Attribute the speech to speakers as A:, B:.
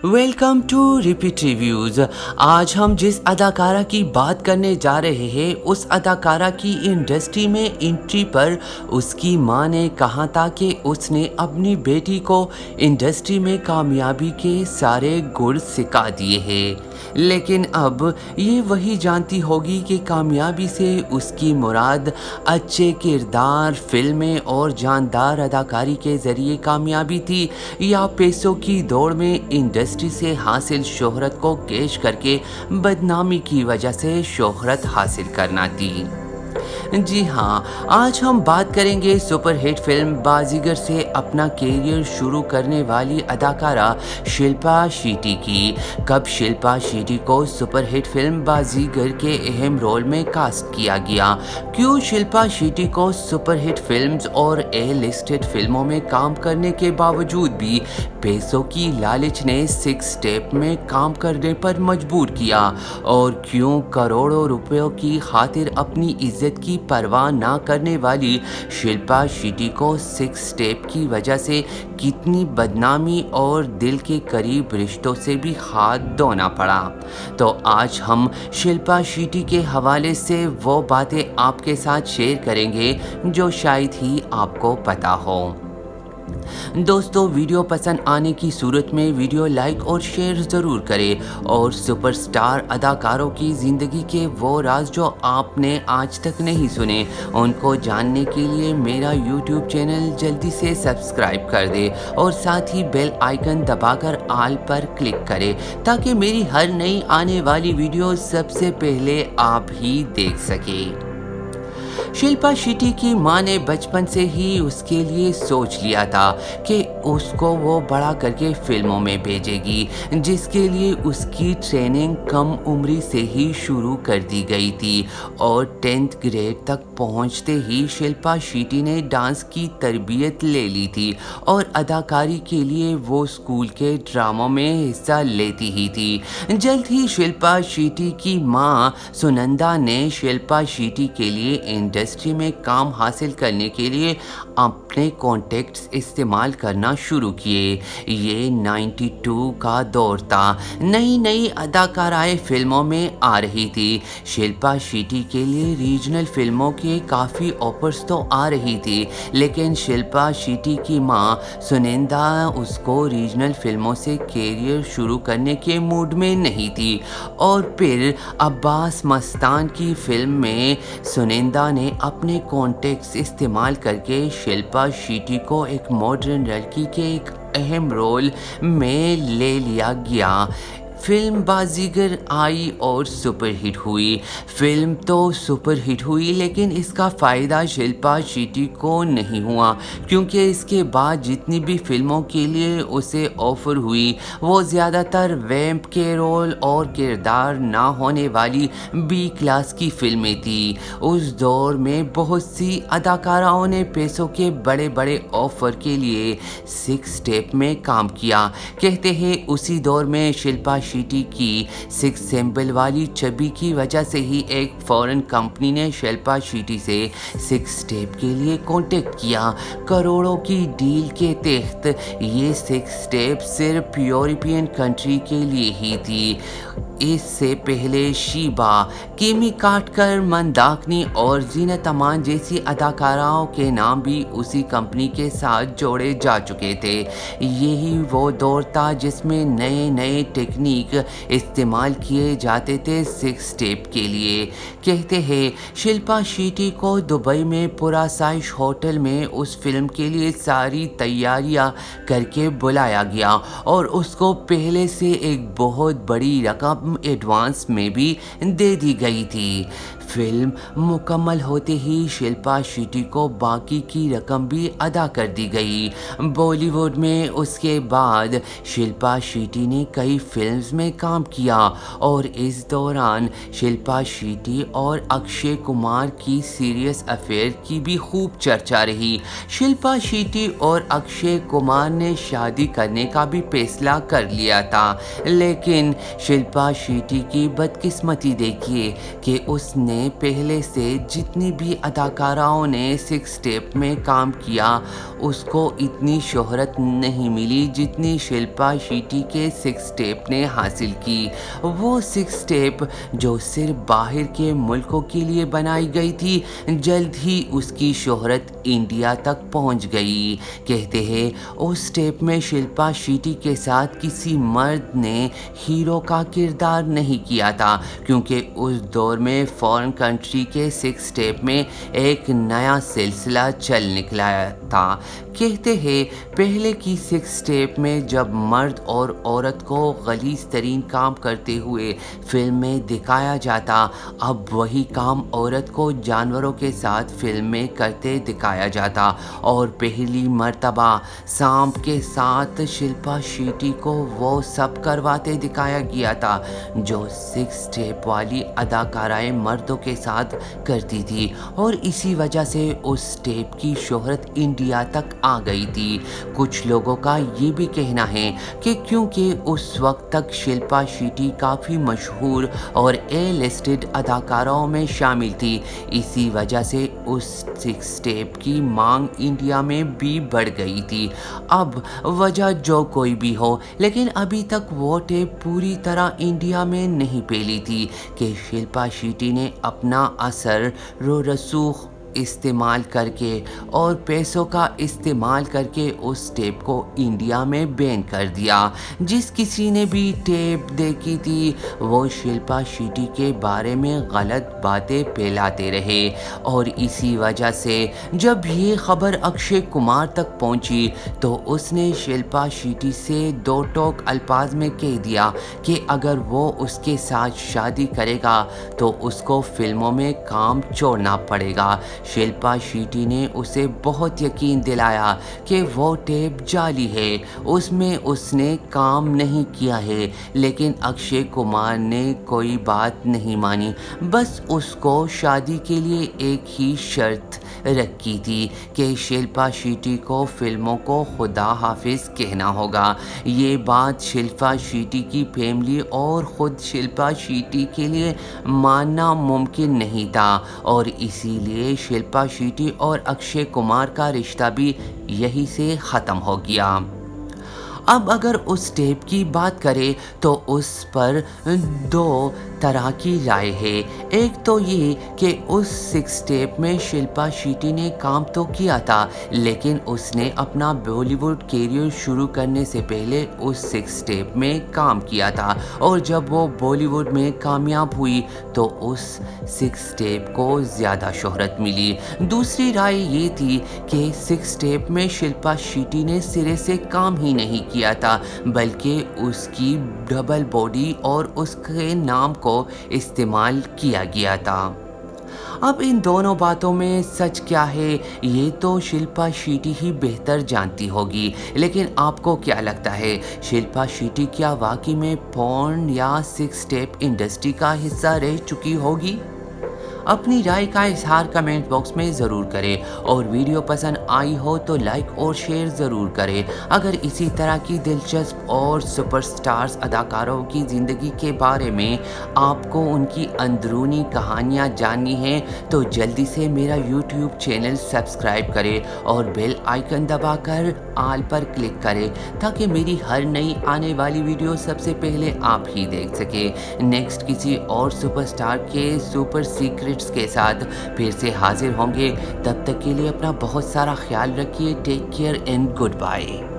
A: Welcome to repeat reviews. आज हम जिस अदाकारा की बात करने जा रहे हैं उस अदाकारा की इंडस्ट्री में एंट्री पर उसकी मां ने कहा था कि उसने अपनी बेटी को इंडस्ट्री में कामयाबी के सारे गुर सिखा दिए हैं, लेकिन अब ये वही जानती होगी कि कामयाबी से उसकी मुराद अच्छे किरदार, फिल्में और जानदार अदाकारी के ज़रिए कामयाबी थी या पैसों की दौड़ में इंडस्ट्री से हासिल शोहरत को कैश करके बदनामी की वजह से शोहरत हासिल करना थी। जी हाँ, आज हम बात करेंगे सुपरहिट फिल्म बाजीगर से अपना कैरियर शुरू करने वाली अदाकारा शिल्पा शेट्टी की। कब शिल्पा शेट्टी को सुपरहिट फिल्म बाजीगर के अहम रोल में कास्ट किया गया? क्यों शिल्पा शेट्टी को सुपरहिट फिल्म्स और ए लिस्टेड फिल्मों में काम करने के बावजूद भी पैसों की लालच ने सिक्स स्टेप में काम करने पर मजबूर किया? और क्यों करोड़ों रुपयों की खातिर अपनी इज्जत की परवाह ना करने वाली शिल्पा शेट्टी को सिक्स स्टेप की वजह से कितनी बदनामी और दिल के करीब रिश्तों से भी हाथ धोना पड़ा? तो आज हम शिल्पा शेट्टी के हवाले से वो बातें आपके साथ शेयर करेंगे जो शायद ही आपको पता हो। दोस्तों, वीडियो पसंद आने की सूरत में वीडियो लाइक और शेयर ज़रूर करें और सुपरस्टार अदाकारों की ज़िंदगी के वो राज जो आपने आज तक नहीं सुने उनको जानने के लिए मेरा यूट्यूब चैनल जल्दी से सब्सक्राइब कर दे और साथ ही बेल आइकन दबाकर ऑल पर क्लिक करें ताकि मेरी हर नई आने वाली वीडियो सबसे पहले आप ही देख सकें। शिल्पा शेट्टी की मां ने बचपन से ही उसके लिए सोच लिया था कि उसको वो बड़ा करके फिल्मों में भेजेगी, जिसके लिए उसकी ट्रेनिंग कम उम्र से ही शुरू कर दी गई थी और 10th ग्रेड तक पहुंचते ही शिल्पा शेट्टी ने डांस की तरबियत ले ली थी और अदाकारी के लिए वो स्कूल के ड्रामों में हिस्सा लेती ही थी। जल्द ही शिल्पा शेट्टी की मां सुनंदा ने शिल्पा शेट्टी के लिए इंडस्ट्री में काम हासिल करने के लिए अपने कॉन्टेक्ट्स इस्तेमाल करना शुरू किए। ये 92 का दौर था, नई नई अदाकाराएं फिल्मों में आ रही थी। शिल्पा शेट्टी के लिए रीजनल फिल्मों के काफ़ी ऑफर्स तो आ रही थी, लेकिन शिल्पा शेट्टी की मां सुनंदा उसको रीजनल फिल्मों से कैरियर शुरू करने के मूड में नहीं थी। और फिर अब्बास मस्तान की फिल्म में सुनंदा ने अपने कॉन्टेक्ट्स इस्तेमाल करके शिल्पा शेट्टी को एक मॉडर्न लड़की के एक अहम रोल में ले लिया गया। फिल्म बाजीगर आई और सुपरहिट हुई। फिल्म तो सुपरहिट हुई, लेकिन इसका फ़ायदा शिल्पा शेट्टी को नहीं हुआ, क्योंकि इसके बाद जितनी भी फिल्मों के लिए उसे ऑफ़र हुई वो ज़्यादातर वैम्प के रोल और किरदार ना होने वाली बी क्लास की फिल्में थी। उस दौर में बहुत सी अदाकाराओं ने पैसों के बड़े बड़े ऑफ़र के लिए सिक्स स्टेप में काम किया। कहते हैं उसी दौर में शिल्पा शेट्टी की सिक्स सिंबल वाली छवि की वजह से ही एक फॉरेन कंपनी ने शिल्पा शेट्टी से सिक्स स्टेप के लिए कांटेक्ट किया। करोड़ों की डील के तहत ये सिक्स स्टेप सिर्फ यूरोपियन कंट्री के लिए ही थी। इससे पहले शीबा, किमी काटकर, मंदाकिनी और जीनत अमान जैसी अदाकाराओं के नाम भी उसी कंपनी के साथ जोड़े जा चुके थे। यही वो दौर था जिसमें नए नए टेक्निक इस्तेमाल किए जाते थे सिक्स स्टेप के लिए। कहते हैं शिल्पा शेट्टी को दुबई में पूरा साइज होटल में उस फिल्म के लिए सारी तैयारियां करके बुलाया गया और उसको पहले से एक बहुत बड़ी रकम एडवांस में भी दे दी गई थी। फिल्म मुकम्मल होते ही शिल्पा शेट्टी को बाकी की रकम भी अदा कर दी गई। बॉलीवुड में उसके बाद शिल्पा शेट्टी ने कई फिल्म्स में काम किया और इस दौरान शिल्पा शेट्टी और अक्षय कुमार की सीरियस अफेयर की भी खूब चर्चा रही। शिल्पा शेट्टी और अक्षय कुमार ने शादी करने का भी फैसला कर लिया था, लेकिन शिल्पा शेट्टी की बदकिस्मती देखिए कि उसने में पहले से जितनी भी अदाकाराओं ने सिक्स स्टेप में काम किया उसको इतनी शोहरत नहीं मिली जितनी शिल्पा शेट्टी के सिक्स स्टेप ने हासिल की। वो सिक्स स्टेप जो सिर्फ बाहर के मुल्कों के लिए बनाई गई थी, जल्द ही उसकी शोहरत इंडिया तक पहुंच गई। कहते हैं उस स्टेप में शिल्पा शेट्टी के साथ किसी मर्द ने हीरो का किरदार नहीं किया था, क्योंकि उस दौर में फॉरेन कंट्री के सिक्स स्टेप में एक नया सिलसिला चल निकला था। कहते हैं पहले की सिक्स स्टेप में जब मर्द और औरत को गलीज तरीन काम करते हुए फिल्म में दिखाया जाता, अब वही काम औरत को जानवरों के साथ फिल्म में करते दिखाया जाता। और पहली मर्तबा सांप के साथ शिल्पा शेट्टी को वो सब करवाते दिखाया गया था जो सिक्स स्टेप वाली अदाकाराएं मर्दों के साथ करती थी, और इसी वजह से उस स्टेप की शोहरत इंडिया तक आ गई थी। कुछ लोगों का ये भी कहना है कि क्योंकि उस वक्त तक शिल्पा शेट्टी काफ़ी मशहूर और ए लिस्टेड अदाकाराओं में शामिल थी, इसी वजह से उस सिक्स स्टेप की मांग इंडिया में भी बढ़ गई थी। अब वजह जो कोई भी हो, लेकिन अभी तक वो टेप पूरी तरह इंडिया में नहीं फैली थी कि शिल्पा शेट्टी ने अपना असर रो रसूख इस्तेमाल करके और पैसों का इस्तेमाल करके उस टेप को इंडिया में बैन कर दिया। जिस किसी ने भी टेप देखी थी वो शिल्पा शेट्टी के बारे में गलत बातें फैलाते रहे, और इसी वजह से जब ये खबर अक्षय कुमार तक पहुंची तो उसने शिल्पा शेट्टी से दो टोक अल्फाज में कह दिया कि अगर वो उसके साथ शादी करेगा तो उसको फिल्मों में काम छोड़ना पड़ेगा। शिल्पा शेट्टी ने उसे बहुत यकीन दिलाया कि वो टेप जाली है, उसमें उसने काम नहीं किया है, लेकिन अक्षय कुमार ने कोई बात नहीं मानी, बस उसको शादी के लिए एक ही शर्त रखी थी कि शिल्पा शेट्टी को फिल्मों को खुदा हाफिज कहना होगा। ये बात शिल्पा शेट्टी की फैमिली और ख़ुद शिल्पा शेट्टी के लिए मानना मुमकिन नहीं था, और इसीलिए शिल्पा शेट्टी और अक्षय कुमार का रिश्ता भी यही से ख़त्म हो गया। अब अगर उस टेप की बात करें तो उस पर दो तरह की राय है। एक तो ये कि उस सिक्स टेप में शिल्पा शेट्टी ने काम तो किया था, लेकिन उसने अपना बॉलीवुड कैरियर शुरू करने से पहले उस सिक्स टेप में काम किया था, और जब वो बॉलीवुड में कामयाब हुई तो उस सिक्स टेप को ज़्यादा शोहरत मिली। दूसरी राय ये थी कि सिक्स टेप में शिल्पा शेट्टी ने सिरे से काम ही नहीं किया था, बल्कि उसकी डबल बॉडी और उसके नाम को इस्तेमाल किया गया था। अब इन दोनों बातों में सच क्या है ये तो शिल्पा शेट्टी ही बेहतर जानती होगी, लेकिन आपको क्या लगता है, शिल्पा शेट्टी क्या वाकई में पॉर्न या सिक्स स्टेप इंडस्ट्री का हिस्सा रह चुकी होगी? अपनी राय का इजहार कमेंट बॉक्स में ज़रूर करें, और वीडियो पसंद आई हो तो लाइक और शेयर ज़रूर करें। अगर इसी तरह की दिलचस्प और सुपरस्टार्स अदाकारों की ज़िंदगी के बारे में आपको उनकी अंदरूनी कहानियाँ जाननी हैं तो जल्दी से मेरा यूट्यूब चैनल सब्सक्राइब करें और बेल आइकन दबाकर ऑल पर क्लिक करें, ताकि मेरी हर नई आने वाली वीडियो सबसे पहले आप ही देख सकें। नेक्स्ट किसी और सुपरस्टार के सुपर सीक्रेट के साथ फिर से हाजिर होंगे। तब तक के लिए अपना बहुत सारा ख्याल रखिए। Take care and good bye.